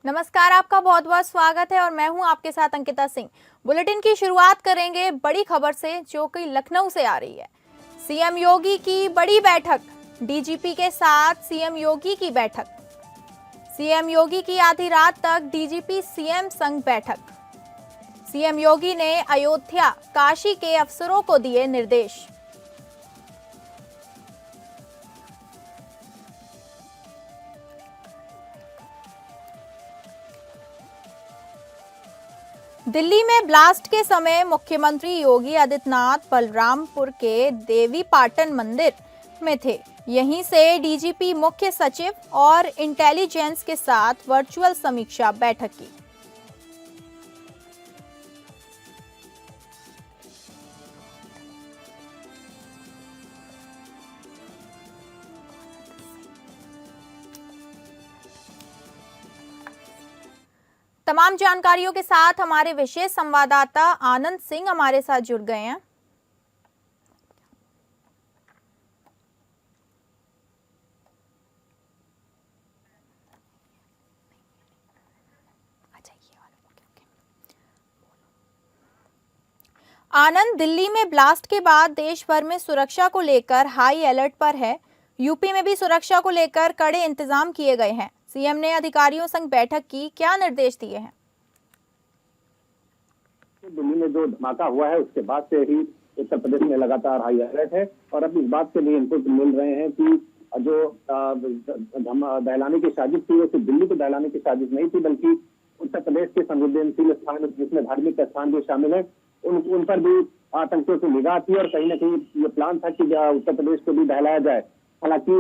नमस्कार, आपका बहुत बहुत स्वागत है और मैं हूं आपके साथ अंकिता सिंह। बुलेटिन की शुरुआत करेंगे बड़ी खबर से जो कि लखनऊ से आ रही है। सीएम योगी की बड़ी बैठक, डीजीपी के साथ सीएम योगी की बैठक। सीएम योगी की आधी रात तक डीजीपी सीएम संग बैठक। सीएम योगी ने अयोध्या, काशी के अफसरों को दिए निर्देश। दिल्ली में ब्लास्ट के समय मुख्यमंत्री योगी आदित्यनाथ बलरामपुर के देवी पाटन मंदिर में थे। यहीं से डीजीपी, मुख्य सचिव और इंटेलिजेंस के साथ वर्चुअल समीक्षा बैठक की। तमाम जानकारियों के साथ हमारे विशेष संवाददाता आनंद सिंह हमारे साथ जुड़ गए हैं। आनंद, दिल्ली में ब्लास्ट के बाद देश भर में सुरक्षा को लेकर हाई अलर्ट पर है। यूपी में भी सुरक्षा को लेकर कड़े इंतजाम किए गए हैं। सीएम ने अधिकारियों संग बैठक की, क्या निर्देश दिए हैं? दिल्ली में जो धमाका हुआ है उसके बाद से ही उत्तर प्रदेश में लगातार हाई अलर्ट है और अब इस बात से भी इनपुट मिल रहे हैं कि जो दहलाने की साजिश थी वो सिर्फ दिल्ली को दहलाने की साजिश नहीं थी, बल्कि उत्तर प्रदेश के संवेदनशील स्थान जिसमें धार्मिक स्थान भी शामिल है उन पर भी आतंकियों की निगाह थी और कहीं ना कहीं ये प्लान था कि उत्तर प्रदेश को भी दहलाया जाए। हालांकि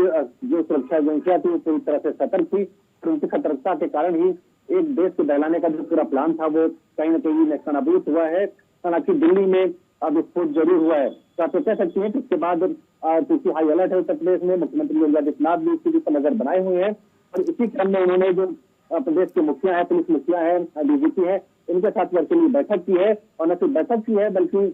जो सुरक्षा एजेंसियां थी वो पूरी तरह से सतर्क थी और उनकी सतर्कता के कारण ही एक देश को दहलाने का जो पूरा प्लान था वो कहीं ना कहीं नेस्तनाबूद हुआ है। हालांकि दिल्ली में अब विस्फोट जरूर हुआ है, तो आप कह सकते हैं कि इसके बाद क्योंकि हाई अलर्ट है उत्तर प्रदेश में, मुख्यमंत्री योगी आदित्यनाथ भी स्थिति पर नजर बनाए हुए हैं और इसी क्रम में उन्होंने जो प्रदेश के मुखिया है, पुलिस मुखिया है, डीजीपी है, इनके साथ वर्चुअली बैठक की है और न सिर्फ बैठक की है बल्कि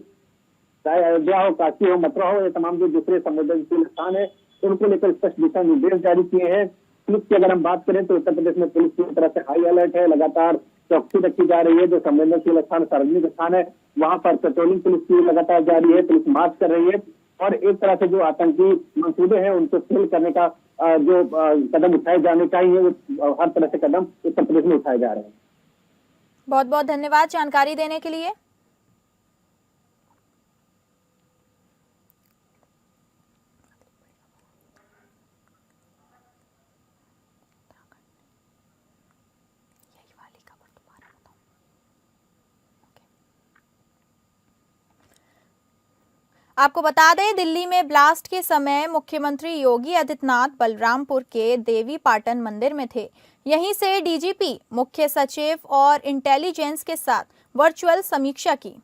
चाहे अयोध्या हो, काशी हो, मथुरा हो, ये तमाम जो दूसरे संवेदनशील स्थान है उनको लेकर स्पष्ट दिशा निर्देश जारी किए हैं। पुलिस की अगर हम बात करें तो उत्तर प्रदेश में पुलिस की तरफ से हाई अलर्ट है, लगातार चौकसी रखी जा रही है। जो संवेदनशील स्थान, सार्वजनिक स्थान है, वहां पर पेट्रोलिंग पुलिस की लगातार जारी है, पुलिस मार्च कर रही है और एक तरह से जो आतंकी मंसूबे हैं उनको फेल करने का जो कदम उठाए जाने चाहिए वो हर तरह से कदम उत्तर प्रदेश में उठाए जा रहे हैं। बहुत बहुत धन्यवाद जानकारी देने के लिए। आपको बता दें, दिल्ली में ब्लास्ट के समय मुख्यमंत्री योगी आदित्यनाथ बलरामपुर के देवी पाटन मंदिर में थे। यहीं से डीजीपी, मुख्य सचिव और इंटेलिजेंस के साथ वर्चुअल समीक्षा की।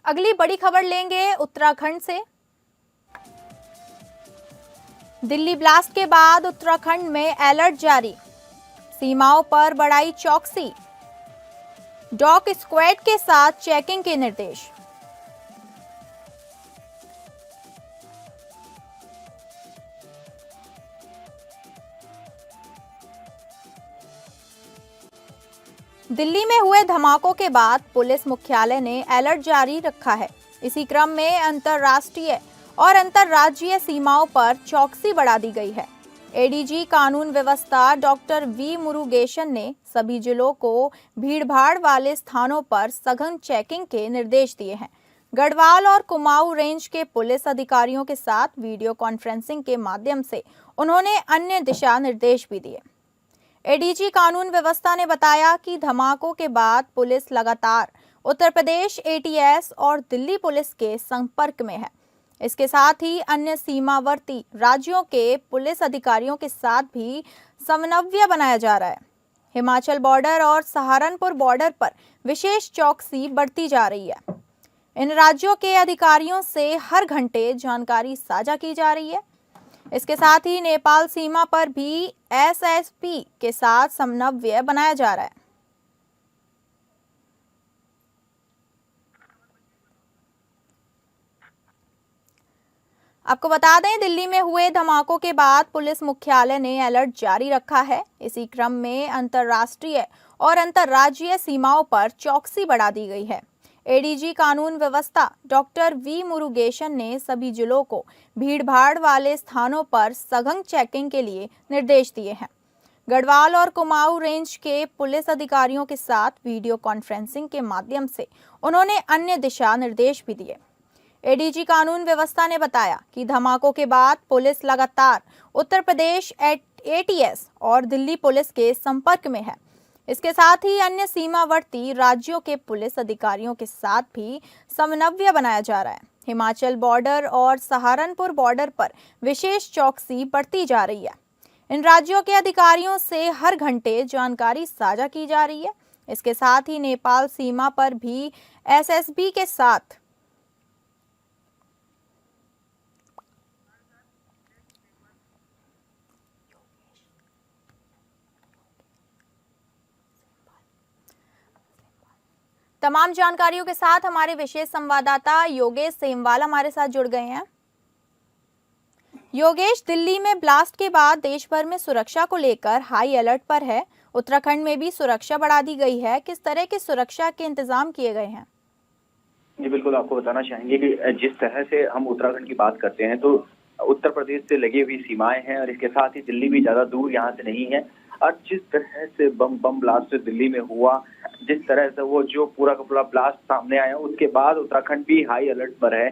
अगली बड़ी खबर लेंगे उत्तराखंड से। दिल्ली ब्लास्ट के बाद उत्तराखंड में अलर्ट जारी, सीमाओं पर बढ़ाई चौकसी, डॉग स्क्वाड के साथ चेकिंग के निर्देश। दिल्ली में हुए धमाकों के बाद पुलिस मुख्यालय ने अलर्ट जारी रखा है। इसी क्रम में अंतर्राष्ट्रीय और अंतर्राज्यीय सीमाओं पर चौकसी बढ़ा दी गई है। एडीजी कानून व्यवस्था डॉक्टर वी मुरुगेशन ने सभी जिलों को भीड़भाड़ वाले स्थानों पर सघन चेकिंग के निर्देश दिए हैं। गढ़वाल और कुमाऊं रेंज के पुलिस अधिकारियों के साथ वीडियो कॉन्फ्रेंसिंग के माध्यम से उन्होंने अन्य दिशा निर्देश भी दिए। एडीजी कानून व्यवस्था ने बताया कि धमाकों के बाद पुलिस लगातार उत्तर प्रदेश एटीएस और दिल्ली पुलिस के संपर्क में है। इसके साथ ही अन्य सीमावर्ती राज्यों के पुलिस अधिकारियों के साथ भी समन्वय बनाया जा रहा है। हिमाचल बॉर्डर और सहारनपुर बॉर्डर पर विशेष चौकसी बढ़ती जा रही है। इन राज्यों के अधिकारियों से हर घंटे जानकारी साझा की जा रही है। इसके साथ ही नेपाल सीमा पर भी एसएसपी के साथ समन्वय बनाया जा रहा है। आपको बता दें, दिल्ली में हुए धमाकों के बाद पुलिस मुख्यालय ने अलर्ट जारी रखा है। इसी क्रम में अंतर्राष्ट्रीय और अंतर्राज्यीय सीमाओं पर चौकसी बढ़ा दी गई है। एडीजी कानून व्यवस्था डॉक्टर वी मुरुगेशन ने सभी जिलों को भीड़भाड़ वाले स्थानों पर सघन चेकिंग के लिए निर्देश दिए हैं। गढ़वाल और कुमाऊं रेंज के पुलिस अधिकारियों के साथ वीडियो कॉन्फ्रेंसिंग के माध्यम से उन्होंने अन्य दिशा निर्देश भी दिए। एडीजी कानून व्यवस्था ने बताया कि धमाकों के बाद पुलिस लगातार उत्तर प्रदेश एटीएस और दिल्ली पुलिस के संपर्क में है। इसके साथ ही अन्य सीमावर्ती राज्यों के पुलिस अधिकारियों के साथ भी समन्वय बनाया जा रहा है। हिमाचल बॉर्डर और सहारनपुर बॉर्डर पर विशेष चौकसी बढ़ती जा रही है। इन राज्यों के अधिकारियों से हर घंटे जानकारी साझा की जा रही है। इसके साथ ही नेपाल सीमा पर भी एसएसबी के साथ तमाम जानकारियों के साथ हमारे विशेष संवाददाता योगेश सेमवाल हमारे साथ जुड़ गए हैं। योगेश, दिल्ली में ब्लास्ट के बाद देश भर में सुरक्षा को लेकर हाई अलर्ट पर है। उत्तराखंड में भी सुरक्षा बढ़ा दी गई है। किस तरह की सुरक्षा के इंतजाम किए गए हैं? जी बिल्कुल, आपको बताना चाहेंगे कि जिस तरह से हम उत्तराखंड की बात करते हैं तो उत्तर प्रदेश से लगी हुई सीमाएं हैं और इसके साथ ही दिल्ली भी ज्यादा दूर यहाँ से नहीं है। और जिस तरह से बम ब्लास्ट दिल्ली में हुआ, जिस तरह से वो जो पूरा का पूरा ब्लास्ट सामने आया, उसके बाद उत्तराखंड भी हाई अलर्ट पर है।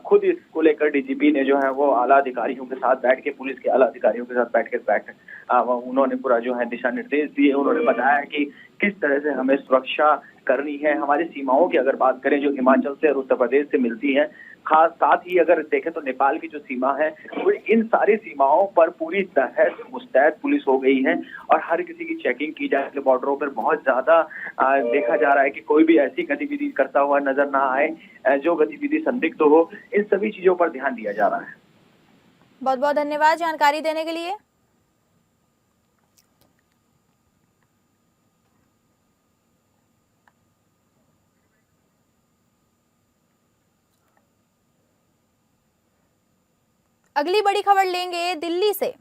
खुद इसको लेकर डीजीपी ने जो है वो आला अधिकारियों के साथ बैठ के, पुलिस के आला अधिकारियों के साथ उन्होंने पूरा जो है दिशा निर्देश दिए। उन्होंने बताया कि किस तरह से हमें सुरक्षा करनी है। हमारी सीमाओं की अगर बात करें जो हिमाचल से और उत्तर प्रदेश से मिलती है, खास साथ ही अगर देखें तो नेपाल की जो सीमा है, तो इन सारी सीमाओं पर पूरी तरह से मुस्तैद पुलिस हो गई है और हर किसी की चेकिंग की जा रही है। बॉर्डरों पर बहुत ज्यादा देखा जा रहा है कि कोई भी ऐसी गतिविधि करता हुआ नजर ना आए जो गतिविधि संदिग्ध हो। इन सभी चीजों पर ध्यान दिया जा रहा है। बहुत बहुत धन्यवाद जानकारी देने के लिए। अगली बड़ी खबर लेंगे दिल्ली से।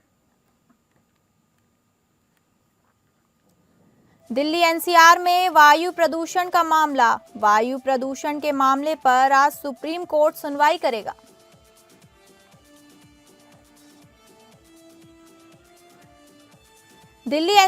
दिल्ली एनसीआर में वायु प्रदूषण का मामला। वायु प्रदूषण के मामले पर आज सुप्रीम कोर्ट सुनवाई करेगा। दिल्ली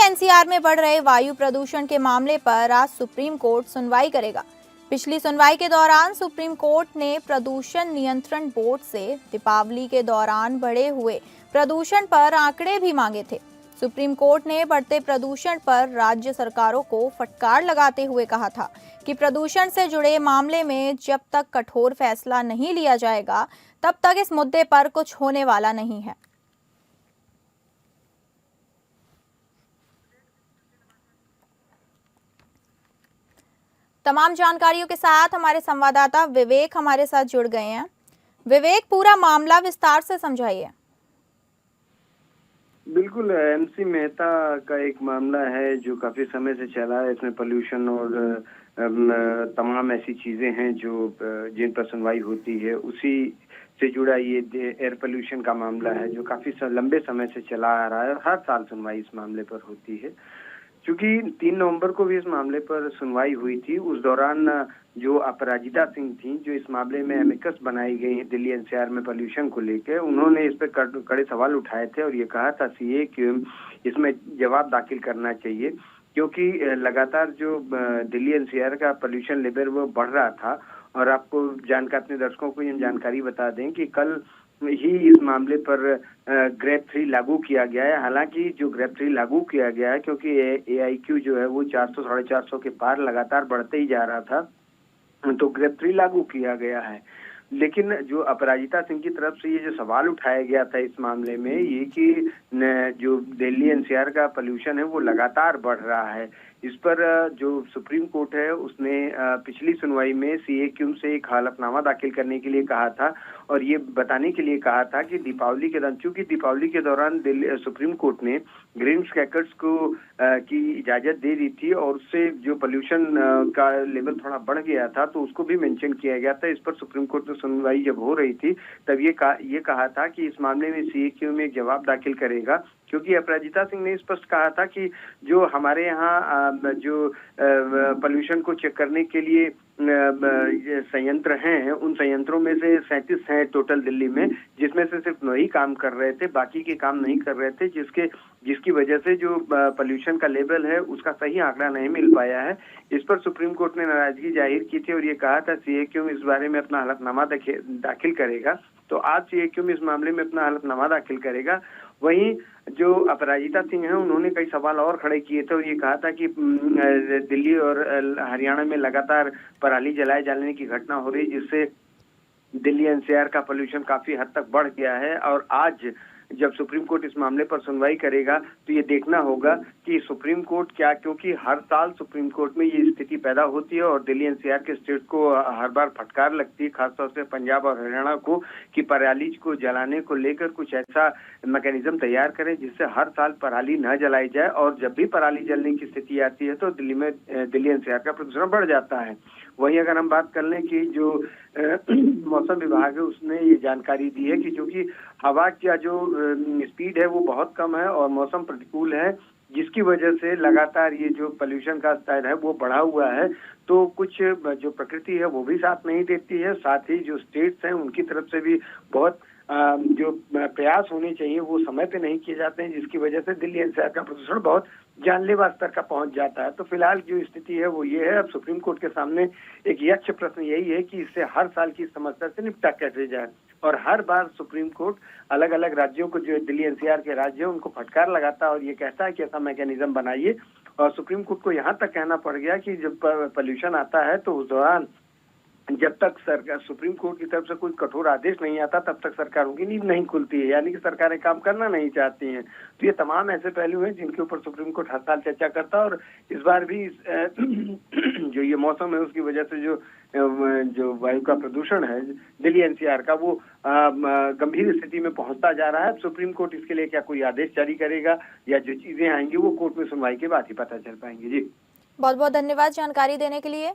एनसीआर में बढ़ रहे वायु प्रदूषण के मामले पर आज सुप्रीम कोर्ट सुनवाई करेगा। पिछली सुनवाई के दौरान सुप्रीम कोर्ट ने प्रदूषण नियंत्रण बोर्ड से दीपावली के दौरान बढ़े हुए प्रदूषण पर आंकड़े भी मांगे थे। सुप्रीम कोर्ट ने बढ़ते प्रदूषण पर राज्य सरकारों को फटकार लगाते हुए कहा था कि प्रदूषण से जुड़े मामले में जब तक कठोर फैसला नहीं लिया जाएगा, तब तक इस मुद्दे पर कुछ होने वाला नहीं है। तमाम जानकारियों के साथ हमारे संवाददाता विवेक हमारे साथ जुड़ गए हैं। विवेक, पूरा मामला विस्तार से समझाइए। बिल्कुल, एमसी मेहता का एक मामला है जो काफी समय से चला है। इसमें पोल्यूशन और तमाम ऐसी चीजें हैं जो जिन पर सुनवाई होती है, उसी से जुड़ा ये एयर पोल्यूशन का मामला है जो काफी लंबे समय से चला आ रहा है और हर साल सुनवाई इस मामले पर होती है। चूंकि 3 नवंबर को भी इस मामले पर सुनवाई हुई थी, उस दौरान जो अपराजिता सिंह थी, जो इस मामले में एमिकस बनाई गई है दिल्ली एनसीआर में पोल्यूशन को लेकर, उन्होंने इस पर कड़े सवाल उठाए थे और ये कहा था सीए कि इसमें जवाब दाखिल करना चाहिए, क्योंकि लगातार जो दिल्ली एनसीआर का पोल्यूशन लेवल वो बढ़ रहा था। और आपको अपने दर्शकों को ये जानकारी बता दें कि कल ही इस मामले पर ग्रेड 3 लागू किया गया है। हालांकि जो ग्रेड 3 लागू किया गया है, क्योंकि AIQ जो है वो 400 साढ़े 400 के पार लगातार बढ़ते ही जा रहा था, तो ग्रेड 3 लागू किया गया है। लेकिन जो अपराजिता सिंह की तरफ से ये जो सवाल उठाया गया था इस मामले में, ये कि जो दिल्ली एनसीआर का पोल्यूशन है वो लगातार बढ़ रहा है, इस पर जो सुप्रीम कोर्ट है उसने पिछली सुनवाई में सीएक्यू से एक हलफनामा दाखिल करने के लिए कहा था और ये बताने के लिए कहा था कि दीपावली के दौरान, चूंकि दीपावली के दौरान सुप्रीम कोर्ट ने ग्रीन क्रैकर्स को की इजाजत दे दी थी और उससे जो पोल्यूशन का लेवल थोड़ा बढ़ गया था तो उसको भी मेंशन किया गया था। इस पर सुप्रीम कोर्ट में सुनवाई जब हो रही थी तब ये कहा था कि इस मामले में सीएक्यू में एक जवाब दाखिल करेगा, क्योंकि अपराजिता सिंह ने स्पष्ट कहा था कि जो हमारे यहाँ जो पोल्यूशन को चेक करने के लिए संयंत्र हैं, उन संयंत्रों में से 37 हैं टोटल दिल्ली में, जिसमें से सिर्फ 9 ही काम कर रहे थे, बाकी के काम नहीं कर रहे थे, जिसकी वजह से जो पोल्यूशन का लेवल है उसका सही आंकड़ा नहीं मिल पाया है। इस पर सुप्रीम कोर्ट ने नाराजगी जाहिर की थी और ये कहा था सीएक्यू इस बारे में अपना हलफनामा दाखिल करेगा। तो आज सीएक्यू इस मामले में अपना हलफनामा दाखिल करेगा। वहीं जो अपराजिता सिंह हैं उन्होंने कई सवाल और खड़े किए थे और ये कहा था कि दिल्ली और हरियाणा में लगातार पराली जलाए जाने की घटना हो रही है, जिससे दिल्ली एनसीआर का पोल्यूशन काफी हद तक बढ़ गया है। और आज जब सुप्रीम कोर्ट इस मामले पर सुनवाई करेगा तो ये देखना होगा कि सुप्रीम कोर्ट क्या, क्योंकि हर साल सुप्रीम कोर्ट में ये स्थिति पैदा होती है और दिल्ली एनसीआर के स्टेट को हर बार फटकार लगती है, खासतौर से पंजाब और हरियाणा को, कि पराली को जलाने को लेकर कुछ ऐसा मैकेनिज्म तैयार करें जिससे हर साल पराली न जलाई जाए। और जब भी पराली जलने की स्थिति आती है तो दिल्ली एनसीआर का प्रदूषण बढ़ जाता है। वहीं अगर हम बात कर लें कि जो मौसम विभाग है उसने ये जानकारी दी है कि क्योंकि हवा का जो स्पीड है वो बहुत कम है और मौसम प्रतिकूल है, जिसकी वजह से लगातार ये जो पोल्यूशन का स्तर है वो बढ़ा हुआ है, तो कुछ जो प्रकृति है वो भी साथ नहीं देती है। साथ ही जो स्टेट्स हैं उनकी तरफ से भी बहुत जो प्रयास होने चाहिए वो समय पे नहीं किए जाते हैं, जिसकी वजह से दिल्ली एनसीआर का प्रदूषण बहुत जानलेवा स्तर का पहुंच जाता है। तो फिलहाल जो स्थिति है वो ये है। अब सुप्रीम कोर्ट के सामने एक यक्ष प्रश्न यही है कि इससे हर साल की समस्या से निपटा कैसे जाए। और हर बार सुप्रीम कोर्ट अलग अलग राज्यों को, जो दिल्ली एनसीआर के राज्य हैं, उनको फटकार लगाता है और ये कहता है कि ऐसा मैकेनिज्म बनाइए। और सुप्रीम कोर्ट को यहाँ तक कहना पड़ गया कि जब पोल्यूशन आता है तो उस दौरान जब तक सरकार, सुप्रीम कोर्ट की तरफ से कोई कठोर आदेश नहीं आता तब तक सरकारों की नींद नहीं खुलती है, यानी कि सरकारें काम करना नहीं चाहती हैं। तो ये तमाम ऐसे पहलू हैं जिनके ऊपर सुप्रीम कोर्ट हर साल चर्चा करता है और इस बार भी जो ये मौसम है उसकी वजह से जो वायु का प्रदूषण है दिल्ली एनसीआर का वो गंभीर स्थिति में पहुंचता जा रहा है। सुप्रीम कोर्ट इसके लिए क्या कोई आदेश जारी करेगा या जो चीजें आएंगी वो कोर्ट में सुनवाई के बाद ही पता चल पाएंगी। जी बहुत बहुत धन्यवाद जानकारी देने के लिए।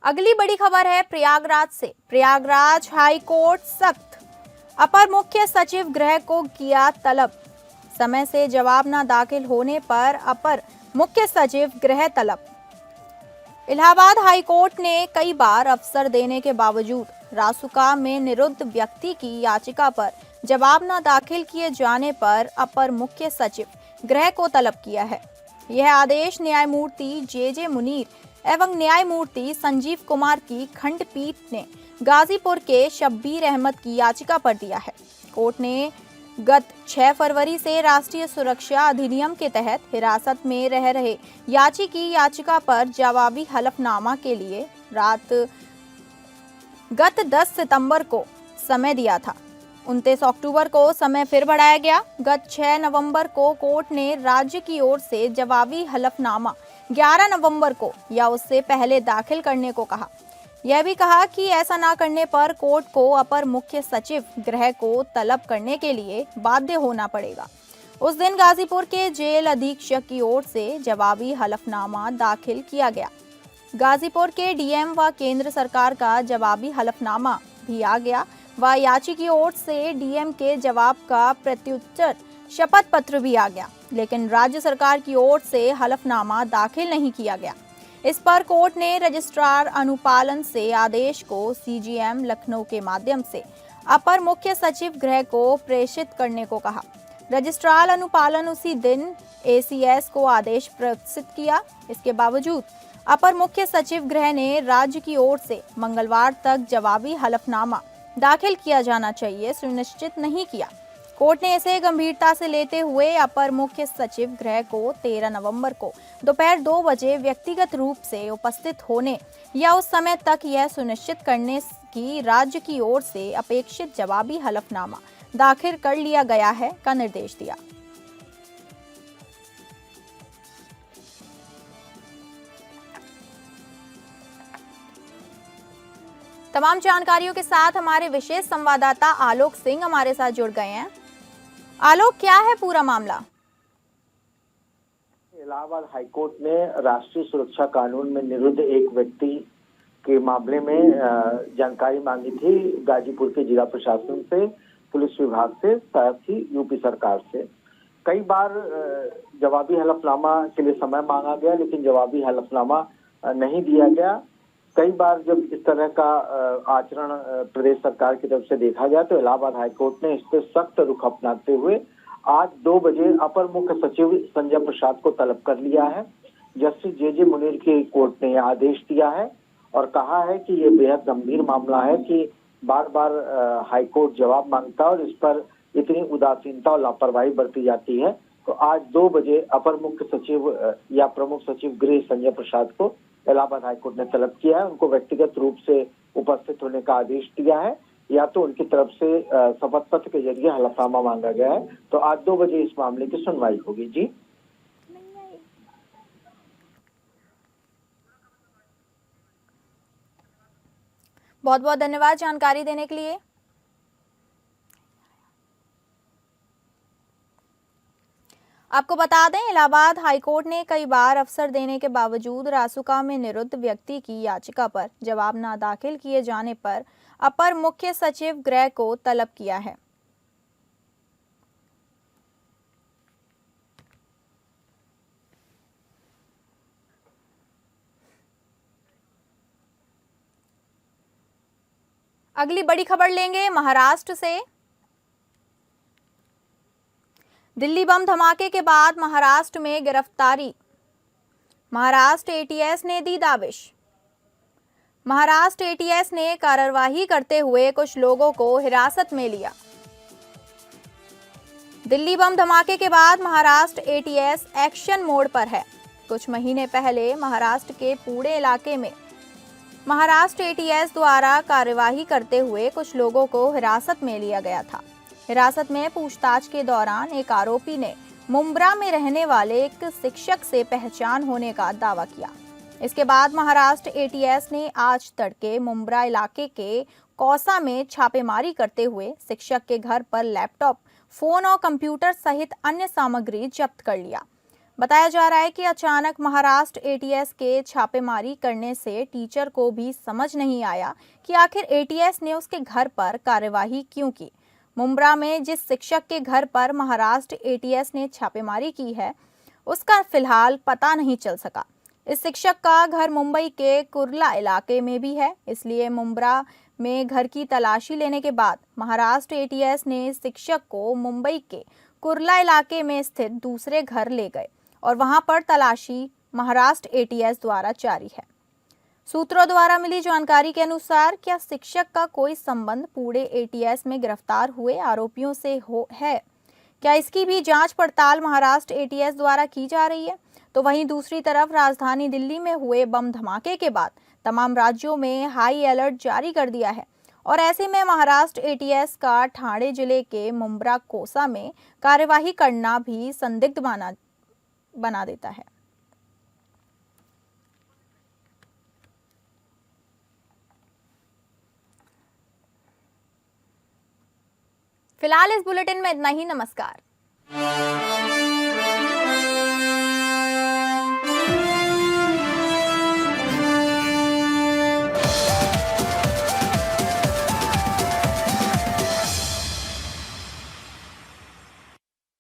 अगली बड़ी खबर है प्रयागराज से। प्रयागराज हाई कोर्ट सख्त, अपर मुख्य सचिव गृह को किया तलब। समय से जवाब न दाखिल होने पर अपर मुख्य सचिव गृह तलब। इलाहाबाद हाई कोर्ट ने कई बार अवसर देने के बावजूद रासुका में निरुद्ध व्यक्ति की याचिका पर जवाब न दाखिल किए जाने पर अपर मुख्य सचिव गृह को तलब किया है। यह आदेश न्यायमूर्ति जे मुनीर एवं न्यायमूर्ति संजीव कुमार की खंडपीठ ने गाजीपुर के शब्बीर अहमद की याचिका पर दिया है। कोर्ट ने गत 6 फरवरी से राष्ट्रीय सुरक्षा अधिनियम के तहत हिरासत में रह रहे याची की याचिका पर जवाबी हलफनामा के लिए गत 10 सितंबर को समय दिया था। 29 अक्टूबर को समय फिर बढ़ाया गया। गत 6 नवंबर को कोर्ट ने राज्य की ओर से जवाबी हलफनामा 11 नवंबर को या उससे पहले दाखिल करने को कहा। यह भी कहा कि ऐसा न करने पर कोर्ट को अपर मुख्य सचिव गृह को तलब करने के लिए बाध्य होना पड़ेगा। उस दिन गाजीपुर के जेल अधीक्षक की ओर से जवाबी हलफनामा दाखिल किया गया। गाजीपुर के डीएम व केंद्र सरकार का जवाबी हलफनामा भी आ गया व याची की ओर से डीएम के जवाब का प्रत्युत्तर शपथ पत्र भी आ गया, लेकिन राज्य सरकार की ओर से हलफनामा दाखिल नहीं किया गया। इस पर कोर्ट ने रजिस्ट्रार अनुपालन से आदेश को सीजीएम लखनऊ के माध्यम से अपर मुख्य सचिव गृह को प्रेषित करने को कहा। रजिस्ट्रार अनुपालन उसी दिन एसीएस को आदेश प्रेषित किया। इसके बावजूद अपर मुख्य सचिव गृह ने राज्य की ओर से मंगलवार तक जवाबी हलफनामा दाखिल किया जाना चाहिए सुनिश्चित नहीं किया। कोर्ट ने इसे गंभीरता से लेते हुए अपर मुख्य सचिव गृह को 13 नवंबर को दोपहर 2 बजे व्यक्तिगत रूप से उपस्थित होने या उस समय तक यह सुनिश्चित करने की राज्य की ओर से अपेक्षित जवाबी हलफनामा दाखिल कर लिया गया है का निर्देश दिया। तमाम जानकारियों के साथ हमारे विशेष संवाददाता आलोक सिंह हमारे साथ जुड़ गए हैं। आलोक, क्या है पूरा मामला? इलाहाबाद हाईकोर्ट ने राष्ट्रीय सुरक्षा कानून में निरुद्ध एक व्यक्ति के मामले में जानकारी मांगी थी गाजीपुर के जिला प्रशासन से, पुलिस विभाग से, साथ ही यूपी सरकार से। कई बार जवाबी हलफनामा के लिए समय मांगा गया, लेकिन जवाबी हलफनामा नहीं दिया गया। कई बार जब इस तरह का आचरण प्रदेश सरकार की तरफ से देखा गया तो इलाहाबाद हाईकोर्ट ने इस पर सख्त रुख अपनाते हुए आज 2 बजे अपर मुख्य सचिव संजय प्रसाद को तलब कर लिया है। जस्टिस जे मुनीर की कोर्ट ने यह आदेश दिया है और कहा है कि ये बेहद गंभीर मामला है कि बार बार हाईकोर्ट जवाब मांगता है और इस पर इतनी उदासीनता और लापरवाही बरती जाती है। तो आज 2 बजे अपर मुख्य सचिव या प्रमुख सचिव गृह संजय प्रसाद को इलाहाबाद हाईकोर्ट ने तलब किया है। उनको व्यक्तिगत रूप से उपस्थित होने का आदेश दिया है या तो उनकी तरफ से शपथ पत्र के जरिए हलफनामा मांगा गया है। तो आज 2 बजे इस मामले की सुनवाई होगी। जी, बहुत बहुत धन्यवाद जानकारी देने के लिए। आपको बता दें, इलाहाबाद हाईकोर्ट ने कई बार अवसर देने के बावजूद रासुका में निरुद्ध व्यक्ति की याचिका पर जवाब न दाखिल किए जाने पर अपर मुख्य सचिव गृह को तलब किया है। अगली बड़ी खबर लेंगे महाराष्ट्र से। दिल्ली बम धमाके के बाद महाराष्ट्र में गिरफ्तारी, महाराष्ट्र एटीएस ने दी दाबिश। महाराष्ट्र एटीएस ने कार्रवाई करते हुए कुछ लोगों को हिरासत में लिया। दिल्ली बम धमाके के बाद महाराष्ट्र एटीएस एक्शन मोड पर है। कुछ महीने पहले महाराष्ट्र के पुणे इलाके में महाराष्ट्र एटीएस द्वारा कार्यवाही करते हुए कुछ लोगों को हिरासत में लिया गया था। हिरासत में पूछताछ के दौरान एक आरोपी ने मुंब्रा में रहने वाले एक शिक्षक से पहचान होने का दावा किया। इसके बाद महाराष्ट्र एटीएस ने आज तड़के मुंब्रा इलाके के कौसा में छापेमारी करते हुए शिक्षक के घर पर लैपटॉप, फोन और कंप्यूटर सहित अन्य सामग्री जब्त कर लिया। बताया जा रहा है कि अचानक महाराष्ट्र एटीएस के छापेमारी करने से टीचर को भी समझ नहीं आया कि आखिर एटीएस ने उसके घर पर कार्यवाही क्यों की। मुंब्रा में जिस शिक्षक के घर पर महाराष्ट्र एटीएस ने छापेमारी की है, उसका फिलहाल पता नहीं चल सका। इस शिक्षक का घर मुंबई के कुर्ला इलाके में भी है, इसलिए मुंब्रा में घर की तलाशी लेने के बाद महाराष्ट्र एटीएस ने शिक्षक को मुंबई के कुर्ला इलाके में स्थित दूसरे घर ले गए और वहां पर तलाशी महाराष्ट्र एटीएस द्वारा जारी है। सूत्रों द्वारा मिली जानकारी के अनुसार क्या शिक्षक का कोई संबंध पुणे एटीएस में गिरफ्तार हुए आरोपियों से है? क्या इसकी भी जांच पड़ताल महाराष्ट्र एटीएस द्वारा की जा रही है? तो वहीं दूसरी तरफ राजधानी दिल्ली में हुए बम धमाके के बाद तमाम राज्यों में हाई अलर्ट जारी कर दिया है और ऐसे में महाराष्ट्र एटीएस का ठाणे जिले के मुंब्रा कोसा में कार्यवाही करना भी संदिग्ध बना देता है। फिलहाल इस बुलेटिन में इतना ही। नमस्कार।